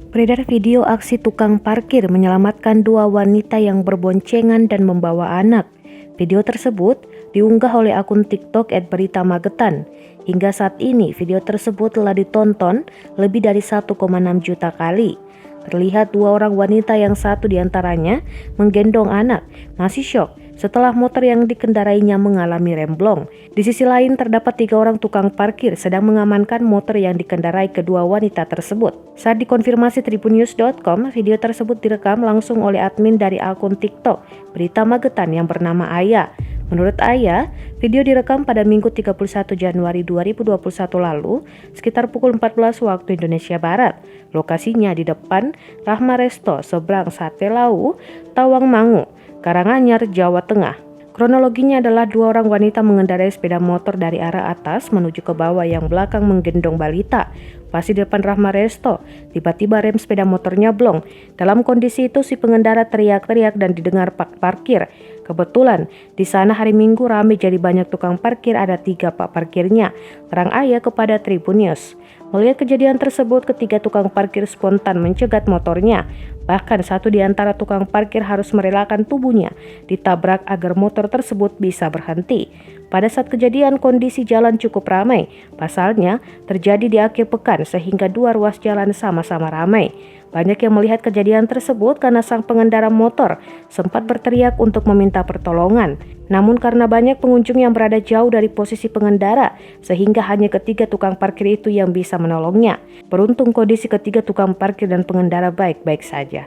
Beredar video aksi tukang parkir menyelamatkan dua wanita yang berboncengan dan membawa anak. Video tersebut diunggah oleh akun TikTok @berita_magetan. Hingga saat ini video tersebut telah ditonton lebih dari 1,6 juta kali. Terlihat dua orang wanita yang satu diantaranya menggendong anak, masih syok setelah motor yang dikendarainya mengalami remblong. Di sisi lain terdapat 3 orang tukang parkir sedang mengamankan motor yang dikendarai kedua wanita tersebut. Saat dikonfirmasi tribunnews.com, video tersebut direkam langsung oleh admin dari akun TikTok Berita Magetan yang bernama Aya. Menurut Aya, video direkam pada Minggu 31 Januari 2021 lalu sekitar pukul 14 waktu Indonesia Barat. Lokasinya di depan Rahma Resto seberang Sate Lau, Tawangmangu, Karanganyar, Jawa Tengah. Kronologinya adalah dua orang wanita mengendarai sepeda motor dari arah atas menuju ke bawah yang belakang menggendong balita. Pas di depan Rahma Resto, tiba-tiba rem sepeda motornya blong. Dalam kondisi itu si pengendara teriak-teriak dan didengar pak parkir. Kebetulan di sana hari Minggu ramai jadi banyak tukang parkir, ada 3 pak parkirnya, terang Aya kepada Tribun News. Melihat kejadian tersebut, ketiga tukang parkir spontan mencegat motornya. Bahkan satu di antara tukang parkir harus merelakan tubuhnya ditabrak agar motor tersebut bisa berhenti. Pada saat kejadian kondisi jalan cukup ramai. Pasalnya terjadi di akhir pekan sehingga dua ruas jalan sama-sama ramai. Banyak yang melihat kejadian tersebut karena sang pengendara motor sempat berteriak untuk meminta pertolongan. Namun karena banyak pengunjung yang berada jauh dari posisi pengendara, sehingga hanya ketiga tukang parkir itu yang bisa menolongnya. Beruntung kondisi ketiga tukang parkir dan pengendara baik-baik saja.